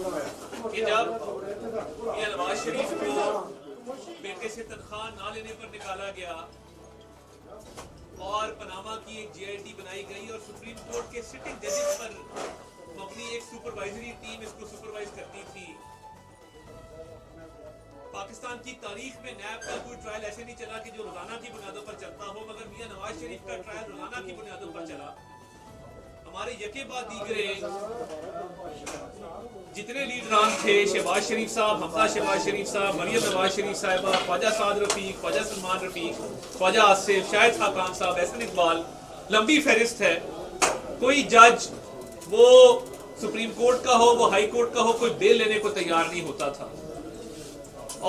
कि जब नवाज शरीफ को बेटे से तनख्वाह ना लेने पर निकाला गया और पनामा की एक JIT बनाई गई और सुप्रीम कोर्ट के सिटिंग जजेस पर मबनी एक सुपरवाइजरी टीम इसको सुपरवाइज करती थी। पाकिस्तान की तारीख में नैब का कोई ट्रायल ऐसे नहीं चला कि जो रोजाना की बुनियादों पर चलता हो, मगर मियां नवाज शरीफ का ट्रायल रोजाना की बुनियादों पर चला। हमारे यके बाद दीगरे जितने लीडरान थे, शहबाज शरीफ साहब, हमजा शहबाज शरीफ साहब, मरियम नवाज शरीफ साहिबा, ख्वाजा साद रफीक, ख्वाजा सलमान रफीक, ख्वाजा आसिफ, शाहिद खाकान साहब, एहसन इकबाल, लंबी फहरिस्त है। कोई जज वो सुप्रीम कोर्ट का हो, वो हाई कोर्ट का हो, कोई बेल लेने को तैयार नहीं होता था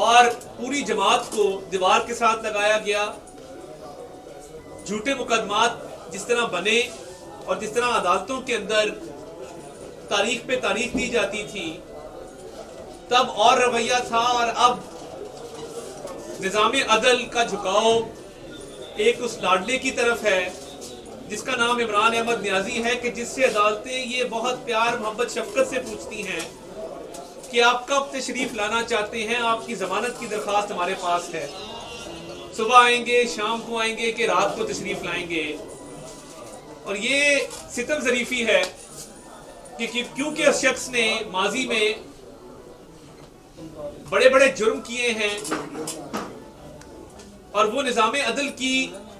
और पूरी जमात को दीवार के साथ लगाया गया। झूठे मुकदमात जिस तरह बने और जिस तरह अदालतों के अंदर तारीख पे तारीख दी जाती थी, तब और रवैया था और अब निजाम अदल का झुकाव एक उस लाडले की तरफ है जिसका नाम इमरान अहमद नियाजी है, कि जिससे अदालतें ये बहुत प्यार मोहब्बत शफकत से पूछती हैं कि आप कब तशरीफ लाना चाहते हैं, आपकी जमानत की दरखास्त हमारे पास है, सुबह आएंगे, शाम को आएंगे कि रात को तशरीफ लाएंगे। और ये सितम ज़रीफी है कि क्योंकि उस शख्स ने माजी में बड़े बड़े जुर्म किए हैं और वो निजाम अदल की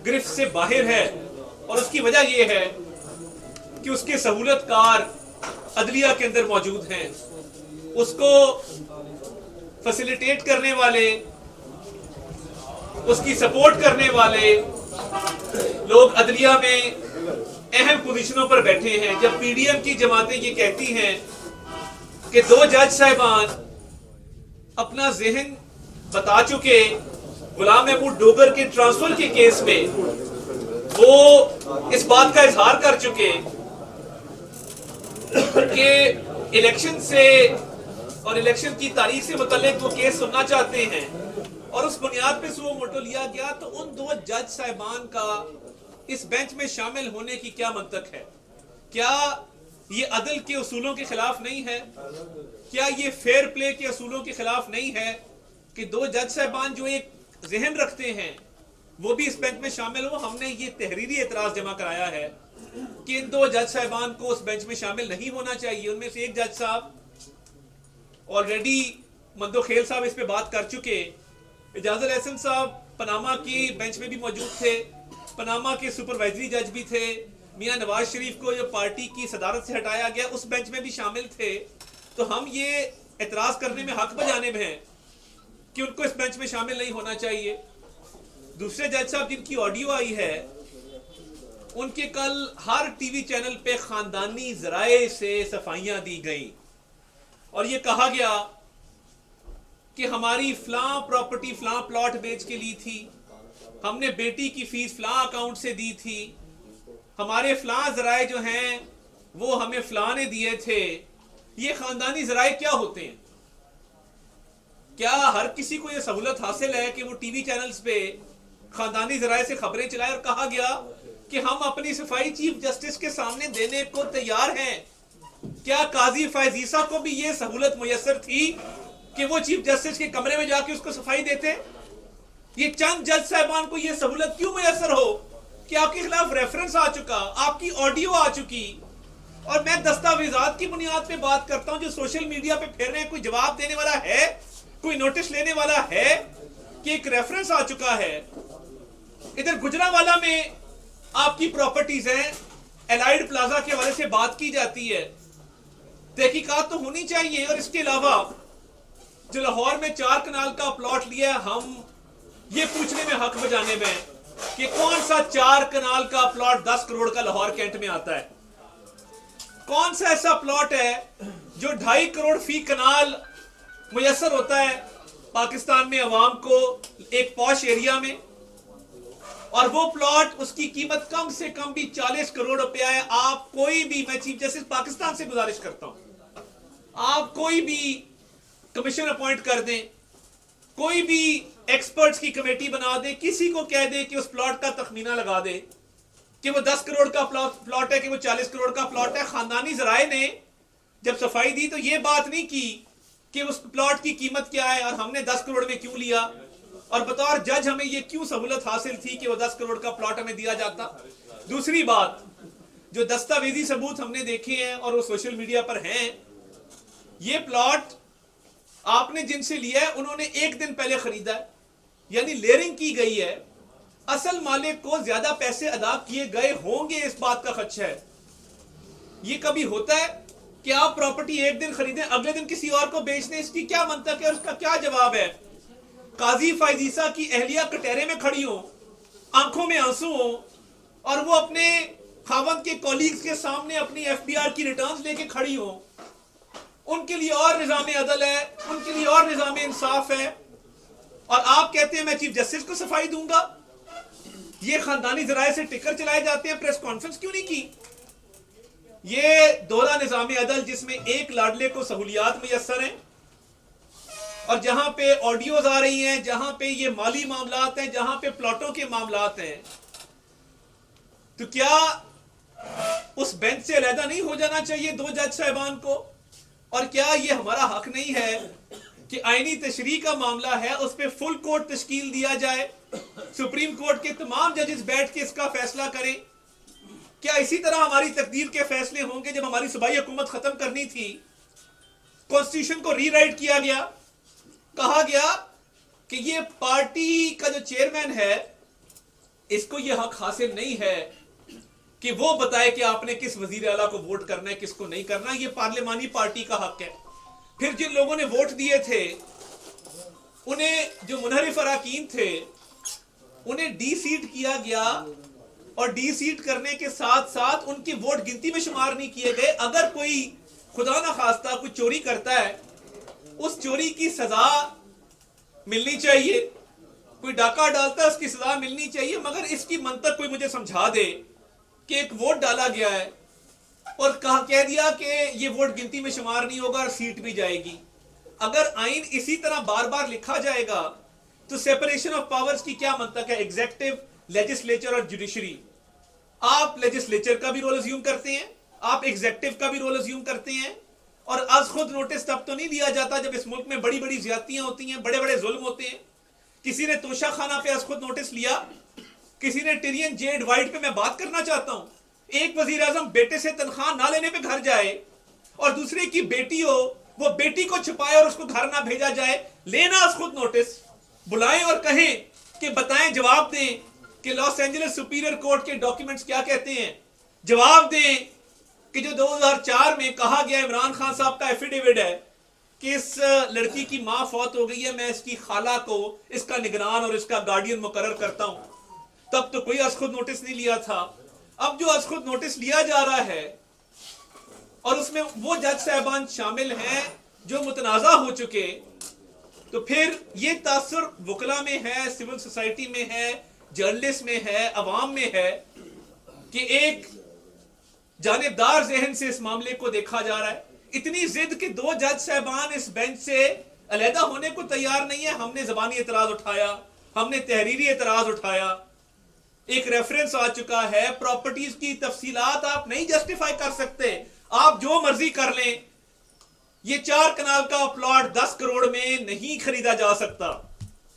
गिरफ्त से बाहर है, और उसकी वजह यह है कि उसके सहूलतकार अदलिया के अंदर मौजूद हैं, उसको फैसिलिटेट करने वाले, उसकी सपोर्ट करने वाले लोग अदलिया में अहम पोजीशनों पर बैठे हैं। जब PDM की जमातें ये कहती हैं कि 2 जज साहिबान अपना जहन बता चुके गुलाम महमूद डोगर के ट्रांसफर के केस में, वो इस बात का इजहार कर चुके कि इलेक्शन से और इलेक्शन की तारीख से मुतल्लिक वो केस सुनना चाहते हैं, और उस बुनियाद पे सुओ मोटो लिया गया, तो उन 2 जज साहिबान का इस बेंच में शामिल होने की क्या मंतक है? क्या ये अदल के उसूलों के खिलाफ नहीं है? क्या ये फेयर प्ले के उसूलों के खिलाफ नहीं है कि 2 जज साहिबान जो एक जहन रखते हैं वो भी इस बेंच में शामिल हो? हमने ये तहरीरी एतराज जमा कराया है कि इन 2 जज साहिबान को उस बेंच में शामिल नहीं होना चाहिए। उनमें से एक जज साहब ऑलरेडी मंदो खेल साहब इस पे बात कर चुके, इजाजुल एहसन साहब पनामा की बेंच में भी मौजूद थे, पनामा के सुपरवाइजरी जज भी थे, मियां नवाज शरीफ को जो पार्टी की सदारत से हटाया गया उस बेंच में भी शामिल थे। तो हम ये एतराज करने में हक बजाने में हैं कि उनको इस बेंच में शामिल नहीं होना चाहिए। दूसरे जज साहब जिनकी ऑडियो आई है, उनके कल हर टीवी चैनल पे खानदानी जराए से सफाइयां दी गई और ये कहा गया कि हमारी फलां प्रॉपर्टी फलां प्लॉट बेच के ली थी, हमने बेटी की फीस फलां अकाउंट से दी थी, हमारे फलां जराए जो हैं वो हमें फलां ने दिए थे। ये खानदानी जराए क्या होते हैं? क्या हर किसी को यह सहूलत हासिल है कि वो टीवी चैनल्स पे खानदानी जराए से खबरें चलाए? और कहा गया कि हम अपनी सफाई चीफ जस्टिस के सामने देने को तैयार हैं। क्या काजी फैजीसा को भी ये सहूलत मुयस्सर थी कि वो चीफ जस्टिस के कमरे में जाके उसको सफाई देते? ये चंद जज साहिबान को ये सहूलत क्यों मुयस्सर हो कि आपके खिलाफ रेफरेंस आ चुका, आपकी ऑडियो आ चुकी, और मैं दस्तावेजात की बुनियाद पे बात करता हूं जो सोशल मीडिया पे फिर रहे हैं, कोई जवाब देने वाला है, कोई नोटिस लेने वाला है कि एक रेफरेंस आ चुका है। इधर गुजरांवाला में आपकी प्रॉपर्टीज हैं, एलाइड प्लाजा के हवाले से बात की जाती है, तहकीकात तो होनी चाहिए। और इसके अलावा जो लाहौर में 4 कनाल का प्लॉट लिया है, हम ये पूछने में हक बजाने में कि कौन सा 4 कनाल का प्लॉट 10 करोड़ का लाहौर कैंट में आता है? कौन सा ऐसा प्लॉट है जो 2.5 करोड़ फी कनाल मुयस्सर होता है पाकिस्तान में अवाम को एक पॉश एरिया में, और वो प्लॉट उसकी कीमत कम से कम भी 40 करोड़ रुपया है। आप कोई भी, मैं चीफ जस्टिस पाकिस्तान से गुजारिश करता हूं, आप कोई भी कमीशन अपॉइंट कर दें, कोई भी एक्सपर्ट्स की कमेटी बना दे, किसी को कह दे कि उस प्लॉट का तखमीना लगा दे कि वो 10 करोड़ का प्लॉट है कि वो 40 करोड़ का प्लॉट है। खानदानी जराए ने जब सफाई दी तो ये बात नहीं की कि उस प्लॉट की कीमत क्या है और हमने 10 करोड़ में क्यों लिया, और बतौर जज हमें ये क्यों सहूलत हासिल थी कि वो 10 करोड़ का प्लॉट हमें दिया जाता। दूसरी बात, जो दस्तावेजी सबूत हमने देखे हैं और वो सोशल मीडिया पर हैं, ये प्लॉट आपने जिनसे लिया है उन्होंने एक दिन पहले खरीदा है, यानी लेयरिंग की गई है। असल मालिक को ज्यादा पैसे अदा किए गए होंगे, इस बात का खदशा है। ये कभी होता है कि आप प्रॉपर्टी एक दिन खरीदें अगले दिन किसी और को बेच दें, इसकी क्या मंतक है और उसका क्या जवाब है? काजी फायजीसा की अहलिया कटहरे में खड़ी हो, आंखों में आंसू हो, और वो अपने खावंद के कॉलीग्स के सामने अपनी एफबीआर की रिटर्न्स लेके खड़ी हो, उनके लिए और निजाम अदल है, उनके लिए और निजाम इंसाफ है, और आप कहते हैं मैं चीफ जस्टिस को सफाई दूंगा। ये खानदानी जराये से टिकर चलाए जाते हैं, प्रेस कॉन्फ्रेंस क्यों नहीं की? ये दोहरा निजाम अदल जिसमें एक लाडले को सहूलियात मुयस्सर हैं, और जहां पे ऑडियोज आ रही हैं, जहां पे ये माली मामलात हैं, जहां पे प्लॉटों के मामलात हैं, तो क्या उस बेंच से अलहदा नहीं हो जाना चाहिए दो जज साहिबान को? और क्या ये हमारा हक नहीं है कि आईनी तशरीह का मामला है उस पर फुल कोर्ट तश्कील दिया जाए, सुप्रीम कोर्ट के तमाम जजेस बैठ के इसका फैसला करें? क्या इसी तरह हमारी तकदीर के फैसले होंगे? जब हमारी सूबाई हुकूमत खत्म करनी थी, कॉन्स्टिट्यूशन को रीराइट किया गया, कहा गया कि ये पार्टी का जो चेयरमैन है इसको ये हक हासिल नहीं है कि वो बताए कि आपने किस वजीर आला को वोट करना है, किसको नहीं करना, ये पार्लिमानी पार्टी का हक है। फिर जिन लोगों ने वोट दिए थे उन्हें, जो मुनहरिफ अराकीन थे, उन्हें डी सीट किया गया, और डी सीट करने के साथ साथ उनकी वोट गिनती में शुमार नहीं किए गए। अगर कोई खुदा ना खास्ता कोई चोरी करता है, उस चोरी की सजा मिलनी चाहिए, कोई डाका डालता है उसकी सजा मिलनी चाहिए, मगर इसकी मंतक कोई मुझे समझा दे कि एक वोट डाला गया है और कह दिया कि ये वोट गिनती में शुमार नहीं होगा और सीट भी जाएगी। अगर आइन इसी तरह बार बार लिखा जाएगा तो सेपरेशन ऑफ पावर्स की क्या मंतक है? एग्जीक्यूटिव, लेजिस्लेचर और जुडिशरी। आप लेजिस्लेचर का भी रोल अज्यूम करते हैं, आप एग्जीक्यूटिव का भी रोल अज्यूम करते हैं, और आज खुद नोटिस तब तो नहीं लिया जाता जब इस मुल्क में बड़ी बड़ी ज्यादतियां होती हैं, बड़े बड़े जुल्म होते हैं। किसी ने तोशा खाना पे आज खुद नोटिस लिया, किसी ने टिरियन जे एडवाइड पे। मैं बात करना चाहता हूं, एक वजीर आजम बेटे से तनख्वाह ना लेने पे घर जाए और दूसरे की बेटी हो, वो बेटी को छुपाए और उसको घर ना भेजा जाए, लेना आज खुद नोटिस, बुलाएं और कहें कि बताएं, जवाब दें कि लॉस एंजलिस सुपीरियर कोर्ट के डॉक्यूमेंट्स क्या कहते हैं, जवाब दें कि जो 2004 में कहा गया इमरान खान साहब का एफिडेविट है कि इस लड़की की मां फौत हो गई है, मैं इसकी खाला को इसका निगरान और इसका गार्डियन मुकर्रर करता हूं। तब तो कोई आज खुद नोटिस नहीं लिया था। अब जो आज खुद नोटिस लिया जा रहा है और उसमें वो जज साहबान शामिल हैं जो मुतनाजा हो चुके, तो फिर ये तासुर वकला में है, सिविल सोसाइटी में है, जर्नलिस्ट में है, अवाम में है कि एक जानिबदार जहन से इस मामले को देखा जा रहा है। इतनी जिद कि दो जज साहबान इस बेंच से अलहदा होने को तैयार नहीं है। हमने जबानी एतराज उठाया, हमने तहरीरी एतराज उठाया, एक रेफरेंस आ चुका है, प्रॉपर्टीज की तफसीलात आप नहीं जस्टिफाई कर सकते, आप जो मर्जी कर लें। ये 4 कनाल का प्लॉट 10 करोड़ में नहीं खरीदा जा सकता,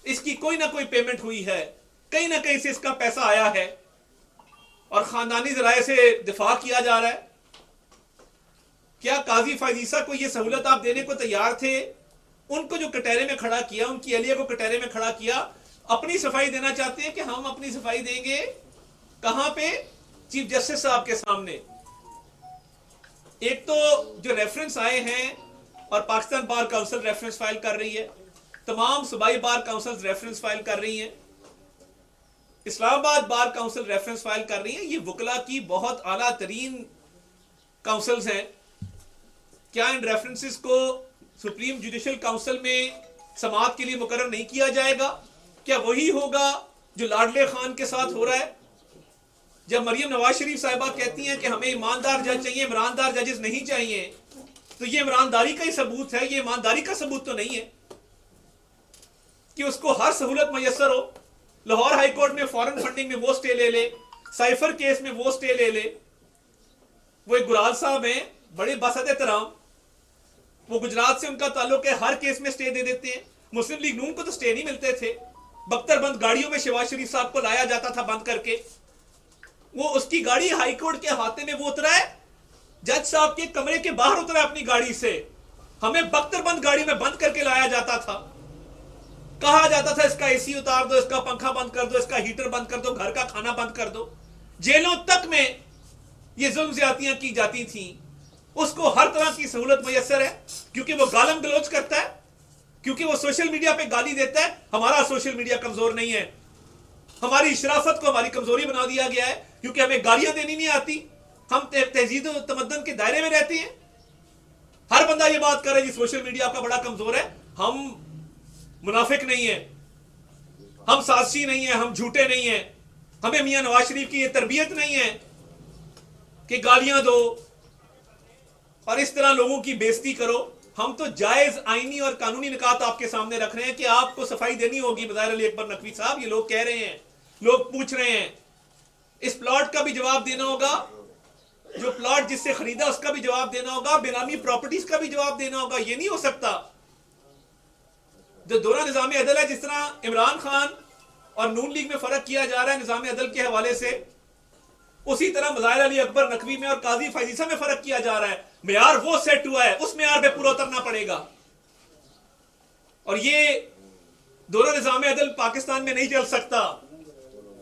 इसकी कोई ना कोई पेमेंट हुई है, कहीं ना कहीं से इसका पैसा आया है, और खानदानी जराये से दिफा किया जा रहा है। क्या काजी फायजीसा को यह सहूलत आप देने को तैयार थे? उनको जो कटहरे में खड़ा किया, उनकी अहलिया को कटहरे में खड़ा किया, अपनी सफाई देना चाहते हैं कि हम अपनी सफाई देंगे कहां पे? चीफ जस्टिस साहब के सामने। एक तो जो रेफरेंस आए हैं, और Pakistan bar council reference file कर रही है, तमाम सूबाई बार काउंसिल रेफरेंस फाइल कर रही हैं, Islamabad bar council reference file कर रही है। ये वकला की बहुत आला तरीन काउंसिल्स हैं। क्या इन रेफरेंसेस को सुप्रीम जुडिशल काउंसिल में समाअत के लिए मुकर्रर नहीं किया जाएगा? क्या वही होगा जो लाडले खान के साथ हो रहा है? जब मरियम नवाज शरीफ साहिबा कहती हैं कि हमें ईमानदार जज चाहिए, ईमानदार जजेस नहीं चाहिए, तो ये ईमानदारी का ही सबूत है, ये ईमानदारी का सबूत तो नहीं है कि उसको हर सहूलत मैसर हो। लाहौर हाई कोर्ट में फॉरेन फंडिंग में वो स्टे ले ले, साइफर केस में वो स्टे ले ले। वो एक गुराल साहब हैं, बड़े बासत एहतराम, वो गुजरात से उनका ताल्लुक है, हर केस में स्टे दे देते हैं। मुस्लिम लीग नून को तो स्टे नहीं मिलते थे। बख्तरबंद गाड़ियों में शहबाज शरीफ साहब को लाया जाता था बंद करके, वो उसकी गाड़ी हाईकोर्ट के हाथे में वो उतरा है, जज साहब के कमरे के बाहर उतरा अपनी गाड़ी से, हमें बख्तरबंद गाड़ी में बंद करके लाया जाता था। कहा जाता था इसका एसी उतार दो, इसका पंखा बंद कर दो, इसका हीटर बंद कर दो, घर का खाना बंद कर दो। जेलों तक में ये जुल्म ज्यादतियां की जाती थी। उसको हर तरह की सहूलत मुयस्सर है, क्योंकि वो गालम गलोच करता है, क्योंकि वो सोशल मीडिया पे गाली देता है। हमारा सोशल मीडिया कमजोर नहीं है, हमारी शराफत को हमारी कमजोरी बना दिया गया है, क्योंकि हमें गालियां देनी नहीं आती। हम तहजीद और तमद्दन के दायरे में रहते हैं। हर बंदा ये बात करे जी सोशल मीडिया आपका बड़ा कमजोर है। हम मुनाफिक नहीं है, हम साजिशी नहीं है, हम झूठे नहीं है। हमें मियां नवाज शरीफ की ये तरबियत नहीं है कि गालियां दो और इस तरह लोगों की बेइज्जती करो। हम तो जायज आईनी और कानूनी निकात आपके सामने रख रहे हैं कि आपको सफाई देनी होगी। मज़ाहिर अली अकबर नकवी साहब, ये लोग कह रहे हैं, लोग पूछ रहे हैं, इस प्लॉट का भी जवाब देना होगा, जो प्लॉट जिससे खरीदा उसका भी जवाब देना होगा, बेनामी प्रॉपर्टीज का भी जवाब देना होगा। ये नहीं हो सकता। जो दोनों निजाम अदल है, जिस तरह इमरान खान और नून लीग में फर्क किया जा रहा है निजाम अदल के हवाले से, उसी तरह मज़ाहिर अली अकबर नकवी में और काजी फैजीसा में फर्क किया जा रहा है। मेयार वो सेट हुआ है, उस मेयार पे पूरा उतरना पड़ेगा। और ये दोनों निजाम अदल पाकिस्तान में नहीं चल सकता।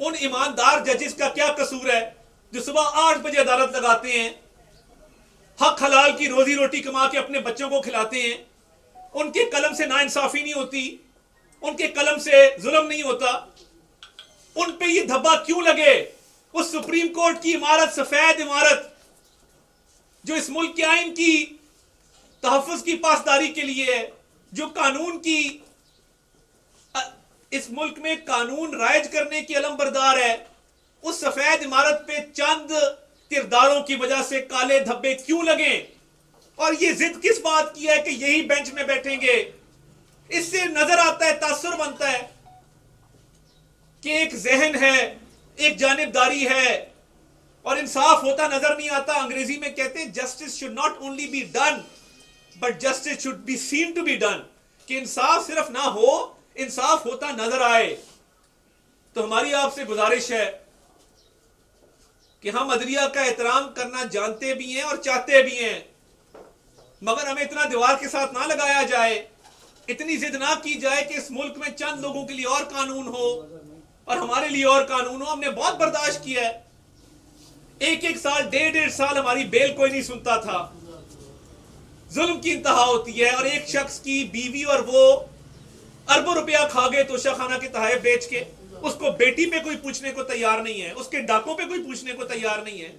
उन ईमानदार जजेस का क्या कसूर है जो सुबह 8 बजे अदालत लगाते हैं, हक हलाल की रोजी रोटी कमा के अपने बच्चों को खिलाते हैं। उनके कलम से नाइंसाफी नहीं होती, उनके कलम से जुल्म नहीं होता। उन पे ये धब्बा क्यों लगे? उस सुप्रीम कोर्ट की इमारत, सफेद इमारत, जो इस मुल्क के आइन की तहफ़्फ़ुज़ की पासदारी के लिए है, जो कानून की, इस मुल्क में कानून राइज करने की अलमबरदार है, उस सफेद इमारत पे चंद किरदारों की वजह से काले धब्बे क्यों लगे? और ये जिद किस बात की है कि यही बेंच में बैठेंगे? इससे नजर आता है, तासुर बनता है कि एक जहन है, एक जानिबदारी है और इंसाफ होता नजर नहीं आता। अंग्रेजी में कहते हैं justice should not only be done but justice should be seen to be done, कि इंसाफ सिर्फ ना हो, इंसाफ होता नजर आए। तो हमारी आपसे गुजारिश है कि हम अदलिया का एहतराम करना जानते भी हैं और चाहते भी हैं, मगर हमें इतना दीवार के साथ ना लगाया जाए, इतनी जिद ना की जाए कि इस मुल्क में चंद लोगों के लिए और कानून हो और हमारे लिए और कानून हो। हमने बहुत बर्दाश्त किया है। एक साल, 1.5 साल हमारी बेल कोई नहीं सुनता था। जुल्म की इंतहा होती है और एक शख्स की बीवी और वो अरबों रुपया खा गए तोशाखाना के तहफ़ बेच के, उसको बेटी पे कोई पूछने को तैयार नहीं है, उसके डाकों पे कोई पूछने को तैयार नहीं है।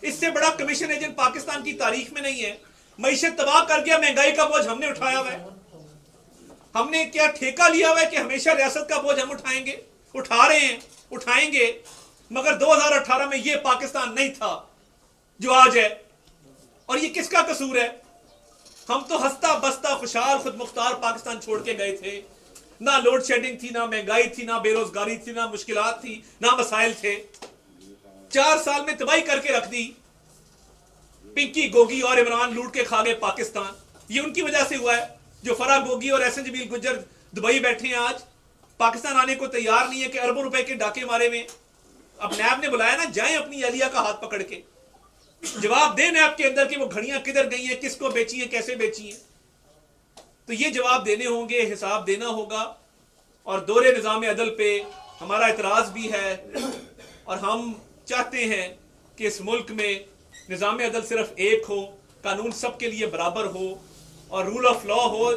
इससे बड़ा कमीशन एजेंट पाकिस्तान की तारीख में नहीं है। मईशत तबाह कर गया, महंगाई का बोझ हमने उठाया हुआ है। हमने क्या ठेका लिया हुआ है कि हमेशा रियासत का बोझ हम उठाएंगे? उठा रहे हैं, उठाएंगे, मगर 2018 में यह पाकिस्तान नहीं था जो आज है। और ये किसका कसूर है? हम तो हंसता बसता खुशहाल खुद मुख्तार पाकिस्तान छोड़ के गए थे। ना लोड शेडिंग थी, ना महंगाई थी, ना बेरोजगारी थी, ना मुश्किलात थी, ना मसाइल थे। 4 साल में तबाही करके रख दी। पिंकी गोगी और इमरान लूट के खा गए पाकिस्तान। ये उनकी वजह से हुआ है जो फराह गोगी और एहसन जमील गुज्जर दुबई बैठे हैं, आज पाकिस्तान आने को तैयार नहीं है कि अरबों रुपए के डाके मारे में। अब नैब ने बुलाया ना, जाएं अपनी अलिया का हाथ पकड़ के जवाब दें नैब के अंदर कि वो घड़ियां किधर गई हैं, किसको बेची हैं, कैसे बेची हैं। तो ये जवाब देने होंगे, हिसाब देना होगा। और दोहरे निज़ाम अदल पे हमारा एतराज़ भी है और हम चाहते हैं कि इस मुल्क में निज़ाम अदल सिर्फ एक हो, कानून सब के लिए बराबर हो और रूल ऑफ लॉ हो,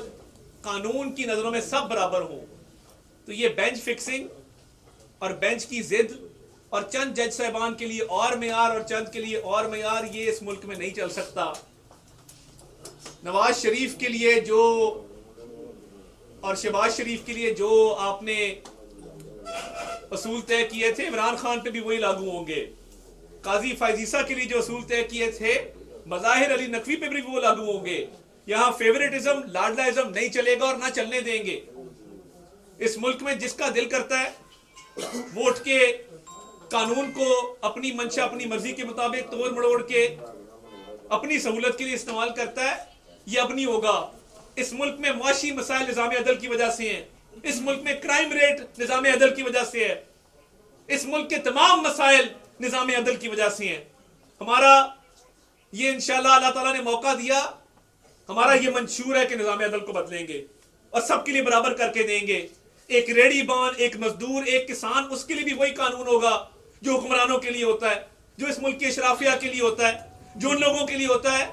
कानून की नज़रों में सब बराबर हो। तो ये बेंच फिक्सिंग और बेंच की जिद और चंद जज साहबान के लिए और मेयार और चंद के लिए और मेयार, ये इस मुल्क में नहीं चल सकता। नवाज शरीफ के लिए जो और शहबाज शरीफ के लिए जो आपने असूल तय किए थे, इमरान खान पे भी वही लागू होंगे। काजी फैजीसा के लिए जो असूल तय किए थे, मज़ाहिर अली नकवी पे भी वो लागू होंगे। यहां फेवरेटिज्म, लाडलाइज्म नहीं चलेगा और ना चलने देंगे। इस मुल्क में जिसका दिल करता है वोट के कानून को अपनी मंशा, अपनी मर्जी के मुताबिक तोड़ मड़ोड़ के अपनी सहूलत के लिए इस्तेमाल करता है, ये अब नहीं होगा। इस मुल्क में मुआशी मसाइल निज़ाम अदल की वजह से हैं, इस मुल्क में क्राइम रेट निज़ाम अदल की वजह से है, इस मुल्क के तमाम मसाइल निज़ाम अदल की वजह से हैं। हमारा ये इंशाअल्लाह अल्लाह ताला ने मौका दिया, हमारा ये मंशूर है कि निज़ाम अदल को बदलेंगे और सबके लिए बराबर करके देंगे। एक रेडी बान, एक मजदूर, एक किसान, उसके लिए भी वही कानून होगा जो हुक्मरानों के लिए होता है, जो इस मुल्क की अशराफिया के लिए होता है, जो उन लोगों के लिए होता है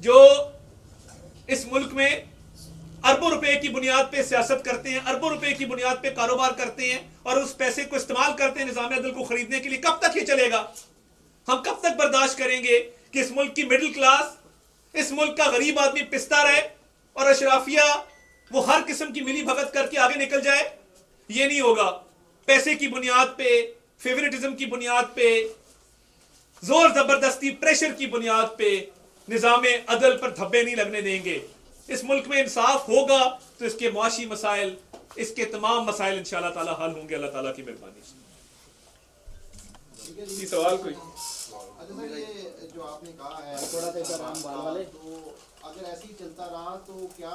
जो इस मुल्क में अरबों रुपए की बुनियाद पे सियासत करते हैं, अरबों रुपए की बुनियाद पे कारोबार करते हैं और उस पैसे को इस्तेमाल करते हैं निज़ाम अदल को खरीदने के लिए। कब तक ये चलेगा? हम कब तक बर्दाश्त करेंगे कि इस मुल्क की मिडिल क्लास, इस मुल्क का गरीब आदमी पिसता रहे और अशराफिया वो हर किस्म की मिली भगत करके आगे निकल जाए? ये नहीं होगा। पैसे की बुनियाद पे, फेवरेटिज्म की बुनियाद पे, जोर जबरदस्ती प्रेशर की बुनियाद पे निज़ाम अदल पर धब्बे नहीं लगने देंगे। इस मुल्क में इंसाफ होगा तो इसके मुआशी मसाइल, इसके तमाम मसाइल इंशाअल्लाह ताला हल होंगे अल्लाह ताला की मेहरबानी से। ये सवाल कोई? अच्छा सर, ये जो आपने कहा है थोड़ा सा आराम वाले, तो अगर ऐसे ही चलता रहा तो क्या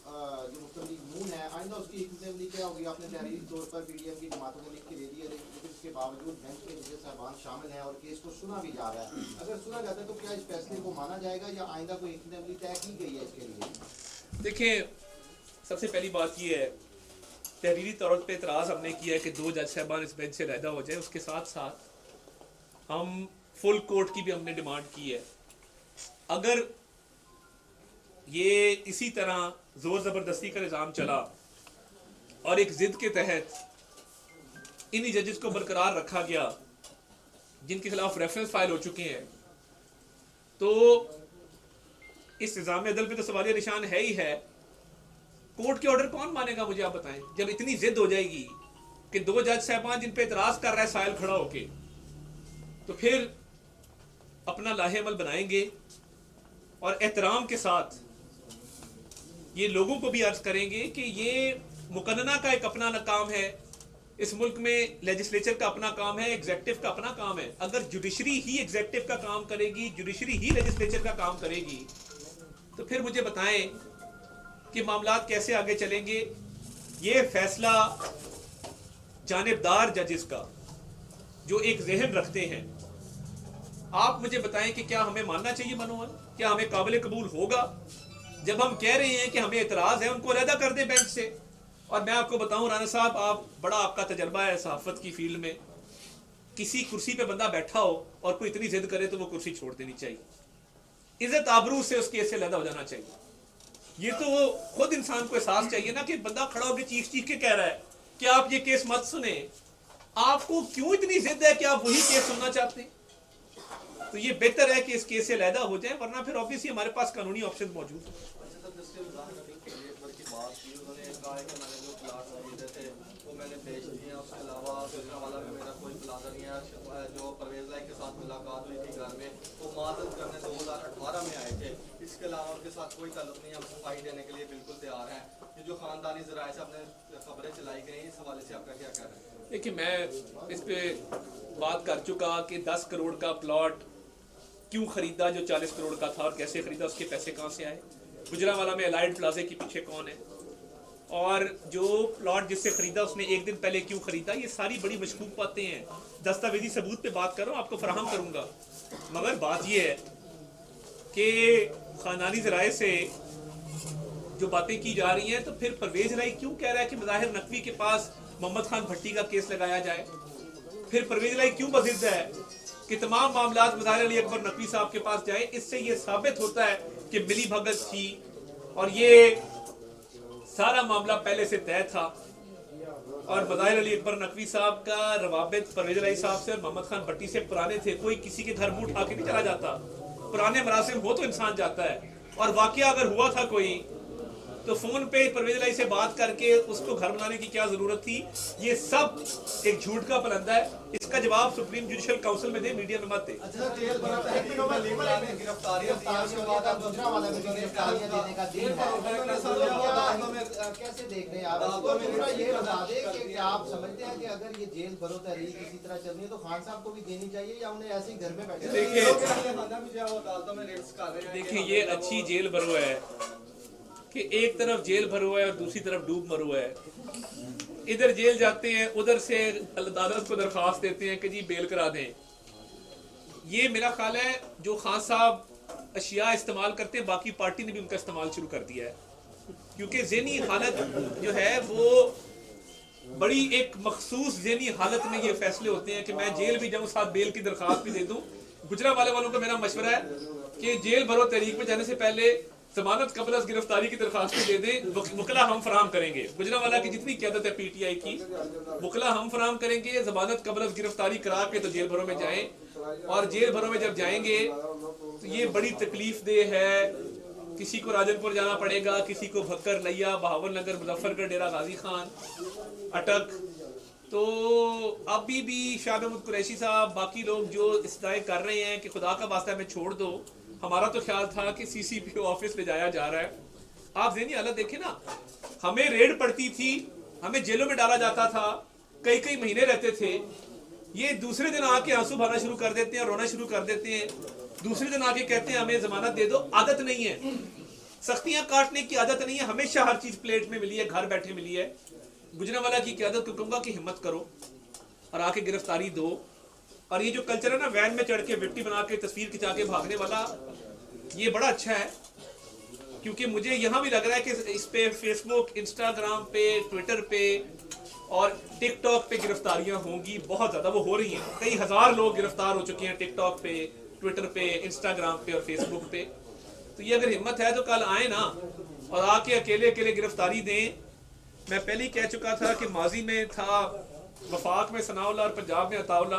जो मुस्लिम लीग नून है आइंदा उसकी असेंबली क्या होगी? आपने तहरीरी तौर पर पीडीएम की जमातों को लिख के दे दिया, लेकिन इसके बावजूद बेंच के जजेस साहबान शामिल हैं और केस को सुना भी जा रहा है। अगर सुना जाता है तो क्या इस फैसले को माना जाएगा या आइंदा कोई असेंबली तय की गई है इसके लिए? देखिए, सबसे पहली बात यह है, तहरीरी तौर पर एतराज़ हमने किया है कि 2 जज साहबान इस बेंच से अलहदा हो जाए। उसके साथ साथ हम फुल कोर्ट की भी हमने डिमांड की है। अगर ये इसी तरह जोर ज़बरदस्ती का निज़ाम चला और एक जिद के तहत इन्हीं जजेस को बरकरार रखा गया जिनके खिलाफ रेफरेंस फाइल हो चुके हैं, तो इस निज़ाम अदल पे तो सवालिया निशान है ही है। कोर्ट के ऑर्डर कौन मानेगा मुझे आप बताएं? जब इतनी जिद हो जाएगी कि 2 जज साहबान जिन पे एतराज़ कर रहा है साहिल खड़ा होके, तो फिर अपना लाहे अमल बनाएंगे और एहतराम के साथ ये लोगों को भी अर्ज करेंगे कि ये मुकन्ना का एक अपना काम है, इस मुल्क में लेजिस्लेचर का अपना काम है, एग्जेक्टिव का अपना काम है। अगर जुडिशरी ही एग्जेक्टिव का काम करेगी, जुडिशरी ही लेजिस्लेचर का काम करेगी, तो फिर मुझे बताएं कि मामलात कैसे आगे चलेंगे। ये फैसला जानिबदार जजेस का जो एक जहन रखते हैं, आप मुझे बताएं कि क्या हमें मानना चाहिए मनोवन? क्या हमें काबिल कबूल होगा? जब हम कह रहे हैं कि हमें एतराज है, उनको अलहदा कर दें बेंच से। और मैं आपको बताऊं राना साहब, आप बड़ा आपका तजर्बा है सहाफत की फील्ड में, किसी कुर्सी पे बंदा बैठा हो और कोई इतनी जिद करे तो वो कुर्सी छोड़ देनी चाहिए, इज्जत आबरू से उस केस से अलहदा हो जाना चाहिए। ये तो वो खुद इंसान को एहसास चाहिए ना कि बंदा खड़ा होकर चीख चीख के कह रहा है कि आप ये केस मत सुने, आपको क्यों इतनी जिद है कि आप वही केस सुनना चाहते हैं? तो ये बेहतर है कि इस केस से अलहदा हो जाए, वरना फिर ऑब्वियसली हमारे पास कानूनी ऑप्शन मौजूद है। मैंने भेज दिए हैं, उसके अलावा गुजरांवाला में मेरा कोई प्लाजा नहीं है। जो परवेज लाइक के साथ मुलाकात हुई थी घर में, वो मादत करने 2018 में आए थे। इसके अलावा उनके साथ कोई ताल्लुक नहीं है, हम सफाई देने के लिए बिल्कुल तैयार हैं। ये जो खानदानी जराए से अपने खबरें चलाई गई, इस हवाले से आपका क्या कहना है? देखिए, मैं इस पे बात कर चुका कि 10 करोड़ का प्लॉट क्यों खरीदा जो 40 करोड़ का था, और कैसे खरीदा, उसके पैसे कहाँ से आए, गुजरांवाला में अलाइड प्लाजे के पीछे कौन है, और जो प्लॉट जिससे खरीदा उसने एक दिन पहले क्यों खरीदा। ये सारी बड़ी मशकूक बातें हैं। दस्तावेजी सबूत पे बात कर रहा हूँ, आपको फराहम करूंगा। मगर बात ये है कि खानदानी जराए से जो बातें की जा रही हैं, तो फिर परवेज लाई क्यों कह रहा है कि मज़ाहिर नकवी के पास मोहम्मद खान भट्टी का केस लगाया जाए? फिर परवेज लाई क्यों बजिद है कि तमाम मामलात मज़ाहिर अली अकबर नकवी साहब के पास जाए? इससे ये साबित होता है कि मिली भगत थी और ये सारा मामला पहले से तय था, और मज़ाहिर अली अकबर नकवी साहब का रवाबित परवेज अली साहब से और मोहम्मद खान भट्टी से पुराने थे। कोई किसी के घर मुंह उठा के नहीं चला जाता, पुराने मरासिम हो तो इंसान जाता है। और वाकया अगर हुआ था कोई, तो फोन पे परवेज अली से बात करके उसको घर बनाने की क्या जरूरत थी? ये सब एक झूठ का पलंदा है। इसका जवाब सुप्रीम जुडिशियल काउंसिल में दे, मीडिया में मत दे। गिरफ्तारियां अदालतों में कैसे देख रहे हैं आप? अदालतों में थोड़ा ये बता दें कि क्या आप समझते हैं कि अगर ये जेल भरो तहरीक इसी तरह चल रही है तो खान साहब को भी देनी चाहिए या उन्हें ऐसे ही घर में बैठे देखिए अदालतों में रेट्स कर रहे हैं। देखिए ये अच्छी जेल भरो है कि एक तरफ जेल भरो है और दूसरी तरफ डूब मरो है। इधर जेल जाते हैं, उधर से अदालत को दरखास्त देते हैं कि जी बेल करा दें। ये मेरा ख्याल है जो खान साहब अशिया इस्तेमाल करते हैं, बाकी पार्टी ने भी उनका इस्तेमाल शुरू कर दिया है, क्योंकि ज़हनी हालत जो है वो बड़ी एक मखसूस ज़हनी हालत में ये फैसले होते हैं कि मैं जेल भी जाऊं, साथ बेल की दरखास्त भी दे दूं। गुजरांवाले वालों का मेरा मशवरा है कि जेल भरो तहरीक में जाने से पहले जमानत कबल अज़ गिरफ्तारी की दरखास्त दे दें, वकला हम फराम करेंगे। गुजरांवाला की जितनी क़यादत है पीटीआई की, वकला हम फराम करेंगे, जमानत कबल अज़ गिरफ्तारी करा के तो जेल भरों में जाएं। और जेल भरों में जब जाएंगे तो ये बड़ी तकलीफ देह है। किसी को राजनपुर जाना पड़ेगा, किसी को भक्कर, नैया, बहावल नगर, मुजफ्फरगढ़, डेरा गाजी खान, अटक। तो अभी भी शाह महमूद कुरैशी साहब, बाकी लोग जो इस्तेमाल कर रहे हैं कि खुदा का वास्ता हमें छोड़ दो, हमारा तो ख्याल था कि सीसीपीओ ऑफिस ले जाया जा रहा है। आप ज़हनी हालत देखें ना, हमें रेड पड़ती थी, हमें जेलों में डाला जाता था, कई कई महीने रहते थे। ये दूसरे दिन आके आंसू बहाना शुरू कर देते हैं, रोना शुरू कर देते हैं। दूसरे दिन आके कहते हैं हमें जमानत दे दो। आदत नहीं है, सख्तियां काटने की आदत नहीं है। हमेशा हर चीज प्लेट में मिली है, घर बैठे मिली है। गुजरांवाला की क़यादत को कहूंगा कि हिम्मत करो और आके गिरफ्तारी दो। और ये जो कल्चर है ना, वैन में चढ़ के विक्टी बना के तस्वीर खिंचा के भागने वाला, ये बड़ा अच्छा है। क्योंकि मुझे यहाँ भी लग रहा है कि इस पे फेसबुक, इंस्टाग्राम पे, ट्विटर पे और टिकटॉक पे गिरफ्तारियां होंगी, बहुत ज्यादा वो हो रही हैं। कई हजार लोग गिरफ्तार हो चुके हैं टिकटॉक पे, ट्विटर पे, इंस्टाग्राम पे और फेसबुक पे। तो ये अगर हिम्मत है तो कल आए ना और आके अकेले अकेले गिरफ्तारी दें। मैं पहले ही कह चुका था कि माजी में था वफाक में सनाउल्ला और पंजाब में अताउल्ला।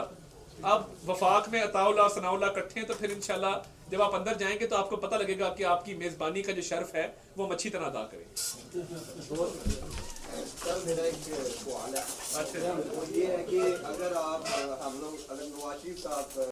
अब वफाक में अताउल्ला सनाउल्ला इकट्ठे हैं, तो फिर इंशाल्लाह जब आप अंदर जाएंगे तो आपको पता लगेगा कि आपकी मेजबानी का जो शर्फ है वो हम अच्छी तरह अदा करें। सर मेरा एक सवाल है, अच्छा, वो ये है कि अगर आप हम लोग अगर नवाज शरीफ साहब